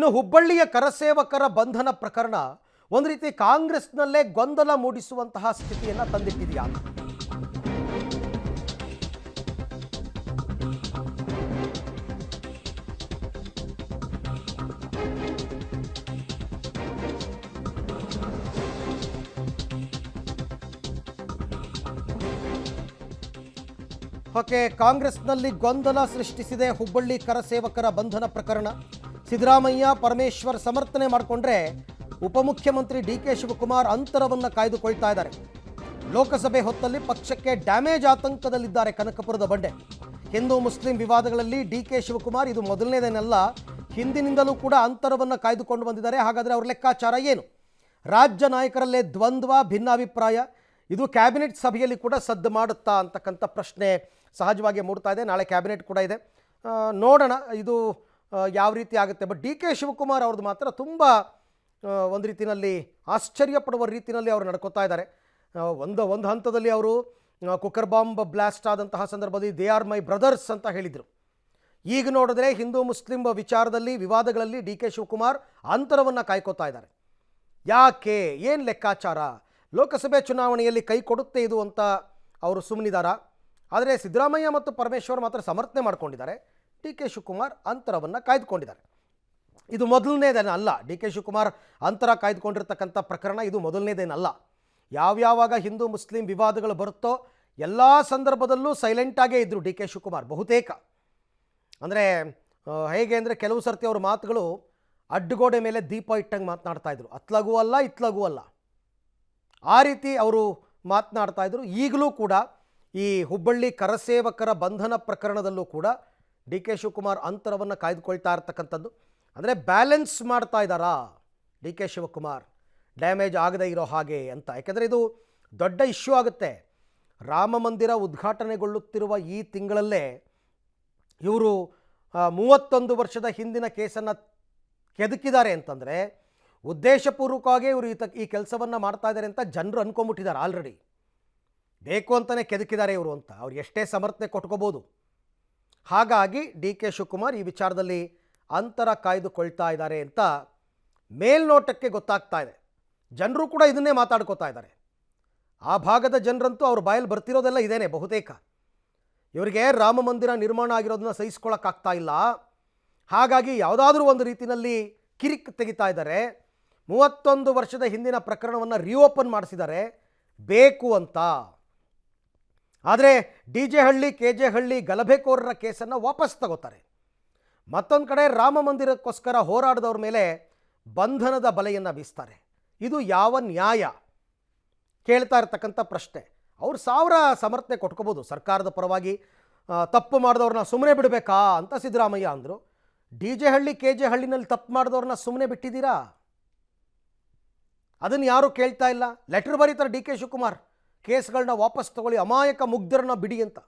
ಇನ್ನು ಹುಬ್ಬಳ್ಳಿಯ ಕರಸೇವಕರ ಬಂಧನ ಪ್ರಕರಣ ಒಂದು ರೀತಿ ಕಾಂಗ್ರೆಸ್ನಲ್ಲೇ ಗೊಂದಲ ಮೂಡಿಸುವಂತಹ ಸ್ಥಿತಿಯನ್ನು ತಂದಿಟ್ಟಿದೆಯಾ? ಓಕೆ, ಕಾಂಗ್ರೆಸ್ನಲ್ಲಿ ಗೊಂದಲ ಸೃಷ್ಟಿಸಿದೆ ಹುಬ್ಬಳ್ಳಿ ಕರಸೇವಕರ ಬಂಧನ ಪ್ರಕರಣ. ಸಿದ್ದರಾಮಯ್ಯ ಪರಮೇಶ್ವರ್ ಸಮರ್ಥನೆ ಮಾಡಿಕೊಂಡ್ರೆ ಉಪಮುಖ್ಯಮಂತ್ರಿ ಡಿ.ಕೆ. ಶಿವಕುಮಾರ್ ಅಂತರವನ್ನು ಕಾಯ್ದುಕೊಳ್ತಾ ಇದ್ದಾರೆ. ಲೋಕಸಭೆ ಹೊತ್ತಲ್ಲಿ ಪಕ್ಷಕ್ಕೆ ಡ್ಯಾಮೇಜ್ ಆತಂಕದಲ್ಲಿದ್ದಾರೆ ಕನಕಪುರದ ಬಂಡೆ. ಹಿಂದೂ ಮುಸ್ಲಿಂ ವಿವಾದಗಳಲ್ಲಿ ಡಿ.ಕೆ. ಶಿವಕುಮಾರ್ ಇದು ಮೊದಲನೇದೇನಲ್ಲ, ಹಿಂದಿನಿಂದಲೂ ಕೂಡ ಅಂತರವನ್ನು ಕಾಯ್ದುಕೊಂಡು ಬಂದಿದ್ದಾರೆ. ಹಾಗಾದರೆ ಅವ್ರ ಲೆಕ್ಕಾಚಾರ ಏನು? ರಾಜ್ಯ ನಾಯಕರಲ್ಲೇ ದ್ವಂದ್ವ, ಭಿನ್ನಾಭಿಪ್ರಾಯ, ಇದು ಕ್ಯಾಬಿನೆಟ್ ಸಭೆಯಲ್ಲಿ ಕೂಡ ಸದ್ದು ಮಾಡುತ್ತಾ ಅಂತಕ್ಕಂಥ ಪ್ರಶ್ನೆ ಸಹಜವಾಗಿ ಮೂಡ್ತಾ ಇದೆ. ನಾಳೆ ಕ್ಯಾಬಿನೆಟ್ ಕೂಡ ಇದೆ, ನೋಡೋಣ ಇದು ಯಾವ ರೀತಿ ಆಗುತ್ತೆ. ಬಟ್ ಡಿ.ಕೆ. ಶಿವಕುಮಾರ್ ಅವ್ರದ್ದು ಮಾತ್ರ ತುಂಬ ಒಂದು ರೀತಿಯಲ್ಲಿ ಆಶ್ಚರ್ಯ ಪಡುವ ರೀತಿಯಲ್ಲಿ ಅವರು ನಡ್ಕೋತಾ ಇದ್ದಾರೆ. ಒಂದು ಹಂತದಲ್ಲಿ ಅವರು ಕುಕ್ಕರ್ ಬಾಂಬ್ ಬ್ಲಾಸ್ಟ್ ಆದಂತಹ ಸಂದರ್ಭದಲ್ಲಿ ದೇ ಆರ್ ಮೈ ಬ್ರದರ್ಸ್ ಅಂತ ಹೇಳಿದರು. ಈಗ ನೋಡಿದ್ರೆ ಹಿಂದೂ ಮುಸ್ಲಿಂ ವಿಚಾರದಲ್ಲಿ ವಿವಾದಗಳಲ್ಲಿ ಡಿ.ಕೆ. ಶಿವಕುಮಾರ್ ಅಂತರವನ್ನು ಕಾಯ್ಕೋತಾ ಇದ್ದಾರೆ. ಯಾಕೆ, ಏನು ಲೆಕ್ಕಾಚಾರ? ಲೋಕಸಭೆ ಚುನಾವಣೆಯಲ್ಲಿ ಕೈ ಕೊಡುತ್ತೆ ಇದು ಅಂತ ಅವರು ಸುಮ್ಮನಿದಾರ. ಆದರೆ ಸಿದ್ದರಾಮಯ್ಯ ಮತ್ತು ಪರಮೇಶ್ವರ್ ಮಾತ್ರ ಸಮರ್ಥನೆ ಮಾಡ್ಕೊಂಡಿದ್ದಾರೆ. ಡಿ.ಕೆ. ಶಿವಕುಮಾರ್ ಅಂತರವನ್ನು ಕಾಯ್ದುಕೊಂಡಿದ್ದಾರೆ. ಇದು ಮೊದಲನೇದೇನಲ್ಲ. ಡಿ.ಕೆ. ಶಿವಕುಮಾರ್ ಅಂತರ ಕಾಯ್ದುಕೊಂಡಿರ್ತಕ್ಕಂಥ ಪ್ರಕರಣ ಇದು ಮೊದಲನೇದೇನಲ್ಲ. ಯಾವ್ಯಾವಾಗ ಹಿಂದೂ ಮುಸ್ಲಿಂ ವಿವಾದಗಳು ಬರುತ್ತೋ ಎಲ್ಲ ಸಂದರ್ಭದಲ್ಲೂ ಸೈಲೆಂಟಾಗೇ ಇದ್ದರು ಡಿ.ಕೆ. ಶಿವಕುಮಾರ್ ಬಹುತೇಕ. ಅಂದರೆ ಹೇಗೆ ಅಂದರೆ ಕೆಲವು ಸರ್ತಿ ಅವ್ರ ಮಾತುಗಳು ಅಡ್ಡಗೋಡೆ ಮೇಲೆ ದೀಪ ಇಟ್ಟಂಗೆ ಮಾತನಾಡ್ತಾಯಿದ್ರು. ಅತ್ಲಗೂ ಅಲ್ಲ ಇತ್ಲಗೂ ಅಲ್ಲ, ಆ ರೀತಿ ಅವರು ಮಾತನಾಡ್ತಾ ಇದ್ರು. ಈಗಲೂ ಕೂಡ ಈ ಹುಬ್ಬಳ್ಳಿ ಕರಸೇವಕರ ಬಂಧನ ಪ್ರಕರಣದಲ್ಲೂ ಕೂಡ ಡಿ.ಕೆ. ಶಿವಕುಮಾರ್ ಅಂತರವನ್ನು ಕಾಯ್ದುಕೊಳ್ತಾ ಇರ್ತಕ್ಕಂಥದ್ದು. ಅಂದರೆ ಬ್ಯಾಲೆನ್ಸ್ ಮಾಡ್ತಾ ಇದ್ದಾರಾ ಡಿ.ಕೆ. ಶಿವಕುಮಾರ್, ಡ್ಯಾಮೇಜ್ ಆಗದೇ ಇರೋ ಹಾಗೆ ಅಂತ. ಯಾಕೆಂದರೆ ಇದು ದೊಡ್ಡ ಇಶ್ಯೂ ಆಗುತ್ತೆ. ರಾಮ ಮಂದಿರ ಉದ್ಘಾಟನೆಗೊಳ್ಳುತ್ತಿರುವ ಈ ತಿಂಗಳಲ್ಲೇ ಇವರು 31 ವರ್ಷದ ಹಿಂದಿನ ಕೇಸನ್ನು ಕೆದಕಿದ್ದಾರೆ ಅಂತಂದರೆ ಉದ್ದೇಶಪೂರ್ವಕವಾಗಿ ಇವರು ಈ ಕೆಲಸವನ್ನು ಮಾಡ್ತಾ ಇದ್ದಾರೆ ಅಂತ ಜನರು ಅಂದ್ಕೊಂಬಿಟ್ಟಿದ್ದಾರೆ. ಆಲ್ರೆಡಿ ಬೇಕು ಅಂತಲೇ ಕೆದಕಿದ್ದಾರೆ ಇವರು ಅಂತ ಅವ್ರು ಎಷ್ಟೇ ಸಮರ್ಥನೆ ಕೊಟ್ಕೋಬೋದು. ಹಾಗಾಗಿ ಡಿ.ಕೆ. ಶಿವಕುಮಾರ್ ಈ ವಿಚಾರದಲ್ಲಿ ಅಂತರ ಕಾಯ್ದುಕೊಳ್ತಾ ಇದ್ದಾರೆ ಅಂತ ಮೇಲ್ನೋಟಕ್ಕೆ ಗೊತ್ತಾಗ್ತಾ ಇದೆ. ಜನರು ಕೂಡ ಇದನ್ನೇ ಮಾತಾಡ್ಕೋತಾ ಇದ್ದಾರೆ. ಆ ಭಾಗದ ಜನರಂತೂ ಅವ್ರ ಬಾಯಲ್ಲಿ ಬರ್ತಿರೋದೆಲ್ಲ ಇದೇನೆ ಬಹುತೇಕ. ಇವರಿಗೆ ರಾಮ ಮಂದಿರ ನಿರ್ಮಾಣ ಆಗಿರೋದನ್ನ ಸಹಿಸ್ಕೊಳ್ಳೋಕ್ಕಾಗ್ತಾ ಇಲ್ಲ. ಹಾಗಾಗಿ ಯಾವುದಾದ್ರೂ ಒಂದು ರೀತಿಯಲ್ಲಿ ಕಿರಿಕ್ ತೆಗಿತಾ ಇದ್ದಾರೆ. 31 ವರ್ಷದ ಹಿಂದಿನ ಪ್ರಕರಣವನ್ನು ರಿಓಪನ್ ಮಾಡಿಸಿದ್ದಾರೆ ಬೇಕು ಅಂತ. ಆದರೆ ಡಿ.ಜೆ. ಹಳ್ಳಿ, ಕೆ.ಜೆ. ಹಳ್ಳಿ ಗಲಭೆಕೋರರ ಕೇಸನ್ನು ವಾಪಸ್ ತಗೋತಾರೆ. ಮತ್ತೊಂದು ಕಡೆ ರಾಮ ಮಂದಿರಕ್ಕೋಸ್ಕರ ಹೋರಾಡಿದವ್ರ ಮೇಲೆ ಬಂಧನದ ಬಲೆಯನ್ನು ಬೀಸ್ತಾರೆ. ಇದು ಯಾವ ನ್ಯಾಯ? ಕೇಳ್ತಾ ಇರ್ತಕ್ಕಂಥ ಪ್ರಶ್ನೆ. ಅವ್ರು 1000 ಸಮರ್ಥನೆ ಕೊಟ್ಕೋಬೋದು ಸರ್ಕಾರದ ಪರವಾಗಿ. ತಪ್ಪು ಮಾಡಿದವ್ರನ್ನ ಸುಮ್ಮನೆ ಬಿಡಬೇಕಾ ಅಂತ ಸಿದ್ದರಾಮಯ್ಯ ಅಂದರು. ಡಿ.ಜೆ. ಹಳ್ಳಿ, ಕೆ.ಜೆ. ಹಳ್ಳಿನಲ್ಲಿ ತಪ್ಪು ಮಾಡಿದವ್ರನ್ನ ಸುಮ್ಮನೆ ಬಿಟ್ಟಿದ್ದೀರಾ? ಅದನ್ನು ಯಾರೂ ಕೇಳ್ತಾ ಇಲ್ಲ. ಲೆಟರ್ ಬರೀತಾರೆ ಡಿ.ಕೆ. ಶಿವಕುಮಾರ್, ಕೇಸ್ಗಳನ್ನ ವಾಪಸ್ ತಗೊಳ್ಳಿ, ಅಮಾಯಕ ಮುಗ್ಧರನ್ನ ಬಿಡಿ ಅಂತ.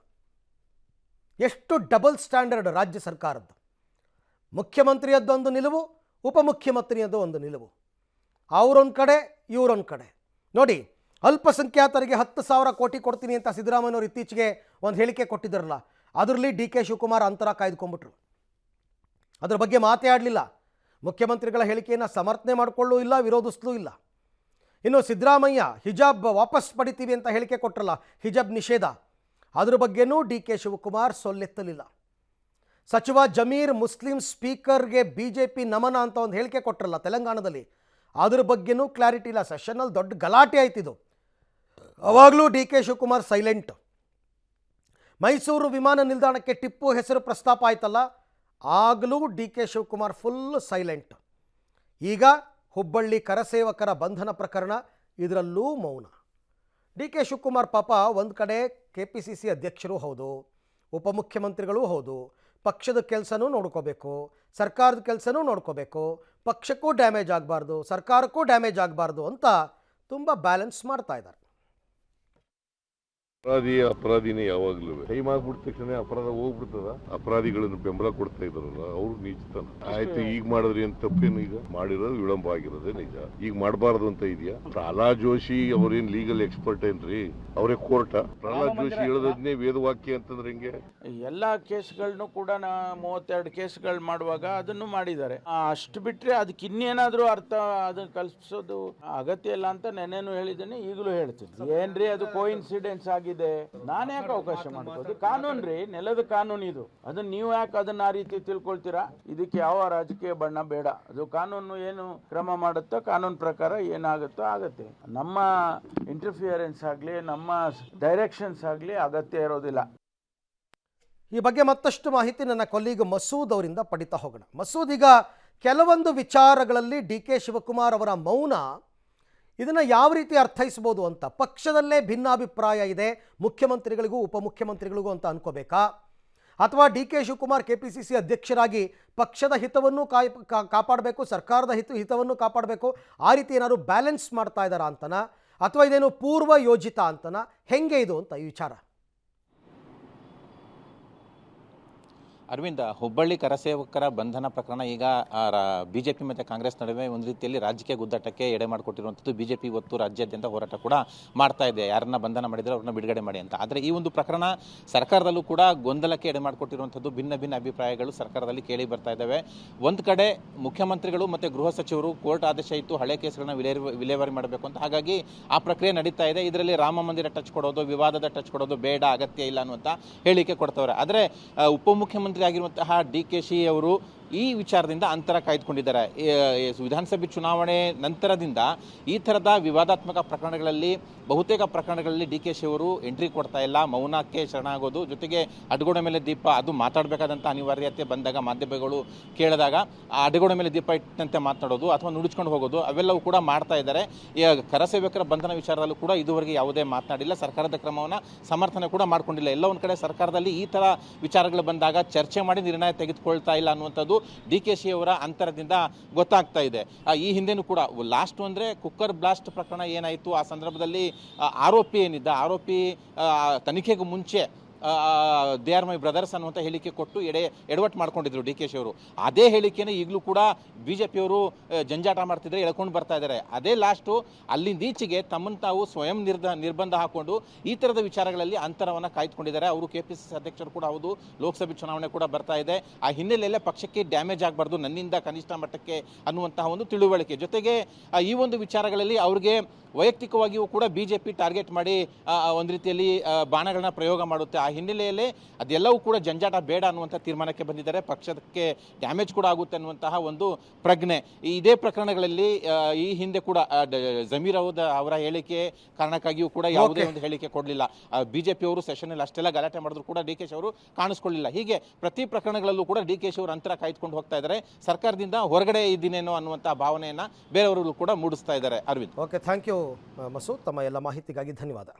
ಎಷ್ಟು ಡಬಲ್ ಸ್ಟ್ಯಾಂಡರ್ಡ್ ರಾಜ್ಯ ಸರ್ಕಾರದ್ದು. ಮುಖ್ಯಮಂತ್ರಿಯದ್ದೊಂದು ನಿಲುವು, ಉಪಮುಖ್ಯಮಂತ್ರಿಯದ್ದು ಒಂದು ನಿಲುವು. ಅವರೊಂದು ಕಡೆ, ಇವರೊಂದು ಕಡೆ. ನೋಡಿ, ಅಲ್ಪಸಂಖ್ಯಾತರಿಗೆ 10,000 ಕೋಟಿ ಕೊಡ್ತೀನಿ ಅಂತ ಸಿದ್ದರಾಮಯ್ಯನವರು ಇತ್ತೀಚೆಗೆ ಒಂದು ಹೇಳಿಕೆ ಕೊಟ್ಟಿದ್ದಾರಲ್ಲ, ಅದರಲ್ಲಿ ಡಿ.ಕೆ. ಶಿವಕುಮಾರ್ ಅಂತರ ಕಾಯ್ದುಕೊಂಡ್ಬಿಟ್ರು. ಅದ್ರ ಬಗ್ಗೆ ಮಾತೇ ಆಡಲಿಲ್ಲ. ಮುಖ್ಯಮಂತ್ರಿಗಳ ಹೇಳಿಕೆಯನ್ನು ಸಮರ್ಥನೆ ಮಾಡಿಕೊಳ್ಳೂ ಇಲ್ಲ, ವಿರೋಧಿಸಲೂ ಇಲ್ಲ. ಇನ್ನು ಸಿದ್ದರಾಮಯ್ಯ ಹಿಜಾಬ್ ವಾಪಸ್ ಪಡಿತೀವಿ ಅಂತ ಹೇಳಿಕೆ ಕೊಟ್ಟರಲ್ಲ, ಹಿಜಾಬ್ ನಿಷೇಧ, ಅದ್ರ ಬಗ್ಗೆನೂ ಡಿ.ಕೆ. ಶಿವಕುಮಾರ್ ಸೊಲ್ಲೆತ್ತಲಿಲ್ಲ. ಸಚಿವ ಜಮೀರ್ ಮುಸ್ಲಿಂ ಸ್ಪೀಕರ್ಗೆ BJP ನಮನ ಅಂತ ಒಂದು ಹೇಳಿಕೆ ಕೊಟ್ಟರಲ್ಲ ತೆಲಂಗಾಣದಲ್ಲಿ, ಅದ್ರ ಬಗ್ಗೆನೂ ಕ್ಲಾರಿಟಿ ಇಲ್ಲ. ಸೆಷನ್ನಲ್ಲಿ ದೊಡ್ಡ ಗಲಾಟೆ ಆಯ್ತಿದ್ದು, ಅವಾಗಲೂ ಡಿ.ಕೆ. ಶಿವಕುಮಾರ್ ಸೈಲೆಂಟ್. ಮೈಸೂರು ವಿಮಾನ ನಿಲ್ದಾಣಕ್ಕೆ ಟಿಪ್ಪು ಹೆಸರು ಪ್ರಸ್ತಾಪ ಆಯ್ತಲ್ಲ, ಆಗಲೂ ಡಿ.ಕೆ. Shivakumar full silent. ಈಗ ಹುಬ್ಬಳ್ಳಿ ಕರಸೇವಕರ ಬಂಧನ ಪ್ರಕರಣ, ಇದರಲ್ಲೂ ಮೌನ. ಡಿ.ಕೆ. ಶಿವಕುಮಾರ್ ಪಾಪ ಒಂದು ಕಡೆ KPCC ಅಧ್ಯಕ್ಷರು ಹೌದು, ಉಪಮುಖ್ಯಮಂತ್ರಿಗಳೂ ಹೌದು, ಪಕ್ಷದ ಕೆಲಸನೂ ನೋಡ್ಕೋಬೇಕು, ಸರ್ಕಾರದ ಕೆಲಸನೂ ನೋಡ್ಕೋಬೇಕು, ಪಕ್ಷಕ್ಕೂ ಡ್ಯಾಮೇಜ್ ಆಗಬಾರ್ದು, ಸರ್ಕಾರಕ್ಕೂ ಡ್ಯಾಮೇಜ್ ಆಗಬಾರ್ದು ಅಂತ ತುಂಬ ಬ್ಯಾಲೆನ್ಸ್ ಮಾಡ್ತಾ ಇದ್ದಾರೆ. ಅಪರಾಧಿನೇ ಯಾವಾಗ್ಲೂ ಟೈಮ್ ಆಗ್ಬಿಟ್ಟ ತಕ್ಷಣ ಅಪರಾಧ ಹೋಗ್ಬಿಡ್ತದ. ಅಪರಾಧಿಗಳನ್ನು ಬೆಂಬಲ ಕೊಡ್ತಾ ಇದಾರಲ್ಲ ಅವ್ರು ನೀಚತನ. ಆಯ್ತು ಈಗ ಮಾಡಿದ್ರಿ ಅಂತ ತಪ್ಪೇನು, ಈಗ ಮಾಡಿರೋದು ವಿಳಂಬ ಆಗಿರೋದೇ ನಿಜ. ಈಗ ಮಾಡಬಾರ್ದು ಅಂತ ಇದೆಯಾ? ಪ್ರಹ್ಲಾದ್ ಜೋಶಿ ಅವ್ರೇನ್ ಲೀಗಲ್ ಎಕ್ಸ್ಪರ್ಟ್ ಏನ್ರಿ? ಅವರೇ ಕೋರ್ಟ. ಪ್ರಹ್ಲಾದ್ ಜೋಶಿ ಹೇಳೋದನ್ನೇ ವೇದವಾಕ್ಯ ಅಂತಂದ್ರೆ ಹೆಂಗೆ? ಎಲ್ಲಾ ಕೇಸ್ಗಳನ್ನು ಕೂಡ 32 ಕೇಸ್ಗಳು ಮಾಡುವಾಗ ಅದನ್ನು ಮಾಡಿದ್ದಾರೆ. ಅಷ್ಟು ಬಿಟ್ರೆ ಅದಕ್ಕೆ ಇನ್ನೇನಾದ್ರೂ ಅರ್ಥ ಅದನ್ನ ಕಲ್ಪಿಸೋದು ಅಗತ್ಯ ಇಲ್ಲ ಅಂತ ನೆನ್ನೆನೂ ಹೇಳಿದ್ದೀನಿ, ಈಗಲೂ ಹೇಳ್ತೀನಿ. ಏನ್ರಿ ಅದು ಕೋಇನ್ಸಿಡೆನ್ಸ್ ಆಗಿದೆ, ನಾನು ಯಾಕೆ ಅವಕಾಶ ಮಾಡ್ಬೋದು? ಕಾನೂನು ರೀ, ನೆಲದ ಕಾನೂನು ಇದು. ಅದನ್ನ ನೀವು ಯಾಕೆ ಅದನ್ನ ಆ ರೀತಿ ತಿಳ್ಕೊಳ್ತೀರಾ? ಇದಕ್ಕೆ ಯಾವ ರಾಜಕೀಯ ಬಣ್ಣ ಬೇಡ. ಅದು ಕಾನೂನು ಏನು ಕ್ರಮ ಮಾಡುತ್ತೋ ಕಾನೂನು ಪ್ರಕಾರ ಏನಾಗುತ್ತೋ ಆಗತ್ತೆ. ನಮ್ಮ ಇಂಟರ್ಫಿಯರೆನ್ಸ್ ಆಗಲಿ ನಮ್ಮ ಡೈರೆಕ್ಷನ್ಸ್ ಆಗಲಿ ಅಗತ್ಯ ಇರೋದಿಲ್ಲ. ಈ ಬಗ್ಗೆ ಮತ್ತಷ್ಟು ಮಾಹಿತಿ ನನ್ನ ಕೊಲೀಗ್ ಮಸೂದ್ ಅವರಿಂದ ಪಡಿತಾ ಹೋಗೋಣ. ಮಸೂದ್, ಈಗ ಕೆಲವೊಂದು ವಿಚಾರಗಳಲ್ಲಿ ಡಿ ಕೆ ಶಿವಕುಮಾರ್ ಅವರ ಮೌನ ಇದನ್ನು ಯಾವ ರೀತಿ ಅರ್ಥೈಸ್ಬೋದು ಅಂತ, ಪಕ್ಷದಲ್ಲೇ ಭಿನ್ನಾಭಿಪ್ರಾಯ ಇದೆ ಮುಖ್ಯಮಂತ್ರಿಗಳಿಗೂ ಉಪಮುಖ್ಯಮಂತ್ರಿಗಳಿಗೂ ಅಂತ ಅನ್ಕೋಬೇಕಾ, ಅಥವಾ ಡಿ ಕೆ ಶಿವಕುಮಾರ್ KPCC ಅಧ್ಯಕ್ಷರಾಗಿ ಪಕ್ಷದ ಹಿತವನ್ನು ಕಾಪಾಡಬೇಕು, ಸರ್ಕಾರದ ಹಿತವನ್ನು ಕಾಪಾಡಬೇಕು, ಆ ರೀತಿ ಏನಾದ್ರು ಬ್ಯಾಲೆನ್ಸ್ ಮಾಡ್ತಾ ಇದ್ದಾರಾ ಅಂತನಾ, ಅಥವಾ ಇದೇನು ಪೂರ್ವ ಯೋಜಿತ ಅಂತನಾ, ಹೆಂಗೆ ಇದು ಅಂತ ಈ ವಿಚಾರ? ಅರವಿಂದ, ಹುಬ್ಬಳ್ಳಿ ಕರಸೇವಕರ ಬಂಧನ ಪ್ರಕರಣ ಈಗ ಬಿಜೆಪಿ ಮತ್ತು ಕಾಂಗ್ರೆಸ್ ನಡುವೆ ಒಂದು ರೀತಿಯಲ್ಲಿ ರಾಜಕೀಯ ಗುದ್ದಾಟಕ್ಕೆ ಎಡೆ ಮಾಡಿಕೊಟ್ಟಿರುವಂಥದ್ದು. ಬಿಜೆಪಿ ಇವತ್ತು ರಾಜ್ಯಾದ್ಯಂತ ಹೋರಾಟ ಕೂಡ ಮಾಡ್ತಾ ಇದೆ, ಯಾರನ್ನ ಬಂಧನ ಮಾಡಿದರೆ ಅವ್ರನ್ನ ಬಿಡುಗಡೆ ಮಾಡಿ ಅಂತ. ಆದರೆ ಈ ಒಂದು ಪ್ರಕರಣ ಸರ್ಕಾರದಲ್ಲೂ ಕೂಡ ಗೊಂದಲಕ್ಕೆ ಎಡೆ ಮಾಡಿಕೊಟ್ಟಿರುವಂಥದ್ದು. ಭಿನ್ನ ಭಿನ್ನ ಅಭಿಪ್ರಾಯಗಳು ಸರ್ಕಾರದಲ್ಲಿ ಕೇಳಿ ಬರ್ತಾ ಇದ್ದಾವೆ. ಒಂದು ಕಡೆ ಮುಖ್ಯಮಂತ್ರಿಗಳು ಮತ್ತು ಗೃಹ ಸಚಿವರು ಕೋರ್ಟ್ ಆದೇಶ ಇತ್ತು ಹಳೆ ಕೇಸ್ಗಳನ್ನ ವಿಲೇವಾರಿ ಮಾಡಬೇಕು ಅಂತ, ಹಾಗಾಗಿ ಆ ಪ್ರಕ್ರಿಯೆ ನಡೀತಾ ಇದೆ. ಇದರಲ್ಲಿ ರಾಮ ಮಂದಿರ ಟಚ್ ಕೊಡೋದು, ವಿವಾದದ ಟಚ್ ಕೊಡೋದು ಬೇಡ, ಅಗತ್ಯ ಇಲ್ಲ ಅನ್ನುವಂಥ ಹೇಳಿಕೆ ಕೊಡ್ತವ್ರೆ. ಆದರೆ ಉಪಮುಖ್ಯಮಂತ್ರಿ ಆಗಿರುವಂತಹ DKC ಅವರು ಈ ವಿಚಾರದಿಂದ ಅಂತರ ಕಾಯ್ದುಕೊಂಡಿದ್ದಾರೆ. ವಿಧಾನಸಭೆ ಚುನಾವಣೆ ನಂತರದಿಂದ ಈ ಥರದ ವಿವಾದಾತ್ಮಕ ಪ್ರಕರಣಗಳಲ್ಲಿ ಬಹುತೇಕ ಪ್ರಕರಣಗಳಲ್ಲಿ DKC ಅವರು ಎಂಟ್ರಿ ಕೊಡ್ತಾ ಇಲ್ಲ, ಮೌನಕ್ಕೆ ಶರಣಾಗೋದು, ಜೊತೆಗೆ ಅಡಗೋಡೆ ಮೇಲೆ ದೀಪ ಅದು ಮಾತಾಡಬೇಕಾದಂಥ ಅನಿವಾರ್ಯತೆ ಬಂದಾಗ ಮಾಧ್ಯಮಗಳು ಕೇಳಿದಾಗ ಆ ಅಡಗೋಡೆ ಮೇಲೆ ದೀಪ ಇಟ್ಟಂತೆ ಮಾತನಾಡೋದು ಅಥವಾ ನುಡಿಸ್ಕೊಂಡು ಹೋಗೋದು ಅವೆಲ್ಲವೂ ಕೂಡ ಮಾಡ್ತಾ ಇದ್ದಾರೆ. ಕರಸೇವಕರ ಬಂಧನ ವಿಚಾರದಲ್ಲೂ ಕೂಡ ಇದುವರೆಗೆ ಯಾವುದೇ ಮಾತನಾಡಿಲ್ಲ, ಸರ್ಕಾರದ ಕ್ರಮವನ್ನು ಸಮರ್ಥನೆ ಕೂಡ ಮಾಡ್ಕೊಂಡಿಲ್ಲ. ಎಲ್ಲ ಒಂದು ಕಡೆ ಸರ್ಕಾರದಲ್ಲಿ ಈ ಥರ ವಿಚಾರಗಳು ಬಂದಾಗ ಚರ್ಚೆ ಮಾಡಿ ನಿರ್ಣಯ ತೆಗೆದುಕೊಳ್ತಾ ಇಲ್ಲ ಅನ್ನುವಂಥದ್ದು DKC ಅವರ ಅಂತರದಿಂದ ಗೊತ್ತಾಗ್ತಾ ಇದೆ. ಈ ಹಿಂದೆನೂ ಕೂಡ ಲಾಸ್ಟ್ ಅಂದರೆ ಕುಕ್ಕರ್ ಬ್ಲಾಸ್ಟ್ ಪ್ರಕರಣ ಏನಾಯಿತು, ಆ ಸಂದರ್ಭದಲ್ಲಿ ಆರೋಪಿ ಏನಿದ್ದ ಆರೋಪಿ ತನಿಖೆಗೂ ಮುಂಚೆ ದೇ ಆರ್ ಮೈ ಬ್ರದರ್ಸ್ ಅನ್ನುವಂಥ ಹೇಳಿಕೆ ಕೊಟ್ಟು ಎಡವಟ್ಟು ಮಾಡ್ಕೊಂಡಿದ್ರು DKC ಅವರು. ಅದೇ ಹೇಳಿಕೆನ ಈಗಲೂ ಕೂಡ ಬಿಜೆಪಿಯವರು ಜಂಜಾಟ ಮಾಡ್ತಿದ್ರೆ ಎಳ್ಕೊಂಡು ಬರ್ತಾ ಇದ್ದಾರೆ. ಅದೇ ಲಾಸ್ಟು ಅಲ್ಲಿಂದೀಚೆಗೆ ತಮ್ಮನ್ನು ತಾವು ಸ್ವಯಂ ನಿರ್ಬಂಧ ಹಾಕೊಂಡು ಈ ಥರದ ವಿಚಾರಗಳಲ್ಲಿ ಅಂತರವನ್ನು ಕಾಯ್ದುಕೊಂಡಿದ್ದಾರೆ. ಅವರು KPCC ಅಧ್ಯಕ್ಷರು ಕೂಡ ಹೌದು, ಲೋಕಸಭೆ ಚುನಾವಣೆ ಕೂಡ ಬರ್ತಾ ಇದೆ. ಆ ಹಿನ್ನೆಲೆಯಲ್ಲೇ ಪಕ್ಷಕ್ಕೆ ಡ್ಯಾಮೇಜ್ ಆಗಬಾರ್ದು ನನ್ನಿಂದ ಕನಿಷ್ಠ ಮಟ್ಟಕ್ಕೆ ಅನ್ನುವಂತಹ ಒಂದು ತಿಳುವಳಿಕೆ, ಜೊತೆಗೆ ಈ ಒಂದು ವಿಚಾರಗಳಲ್ಲಿ ಅವ್ರಿಗೆ ವೈಯಕ್ತಿಕವಾಗಿಯೂ ಕೂಡ ಬಿಜೆಪಿ ಟಾರ್ಗೆಟ್ ಮಾಡಿ ಒಂದು ರೀತಿಯಲ್ಲಿ ಬಾಣಗಳನ್ನ ಪ್ರಯೋಗ ಮಾಡುತ್ತೆ. ಆ ಹಿನ್ನೆಲೆಯಲ್ಲೇ ಅದೆಲ್ಲವೂ ಕೂಡ ಜಂಜಾಟ ಬೇಡ ಅನ್ನುವಂಥ ತೀರ್ಮಾನಕ್ಕೆ ಬಂದಿದ್ದಾರೆ. ಪಕ್ಷಕ್ಕೆ ಡ್ಯಾಮೇಜ್ ಕೂಡ ಆಗುತ್ತೆ ಅನ್ನುವಂತಹ ಒಂದು ಪ್ರಜ್ಞೆ. ಇದೇ ಪ್ರಕರಣಗಳಲ್ಲಿ ಈ ಹಿಂದೆ ಕೂಡ ಜಮೀರ್ ಅವರ ಹೇಳಿಕೆ ಕಾರಣಕ್ಕಾಗಿಯೂ ಕೂಡ ಯಾವುದೇ ಒಂದು ಹೇಳಿಕೆ ಕೊಡಲಿಲ್ಲ. ಬಿಜೆಪಿ ಅವರು ಸೆಷನ್ನಲ್ಲಿ ಅಷ್ಟೆಲ್ಲ ಗಲಾಟೆ ಮಾಡಿದ್ರು ಕೂಡ DKC ಅವರು ಕಾಣಿಸ್ಕೊಳ್ಳಿಲ್ಲ. ಹೀಗೆ ಪ್ರತಿ ಪ್ರಕರಣಗಳಲ್ಲೂ ಕೂಡ DKC ಅವರು ಅಂತರ ಕಾಯ್ದುಕೊಂಡು ಹೋಗ್ತಾ ಇದ್ದಾರೆ. ಸರ್ಕಾರದಿಂದ ಹೊರಗಡೆ ಇದ್ದೀನೇನೋ ಅನ್ನುವಂಥ ಭಾವನೆಯನ್ನು ಬೇರೆಯವರಿಗೂ ಕೂಡ ಮೂಡಿಸ್ತಾ ಇದ್ದಾರೆ. Aravind, okay, thank you Masood. ತಮ್ಮ ಎಲ್ಲ ಮಾಹಿತಿಗಾಗಿ ಧನ್ಯವಾದ.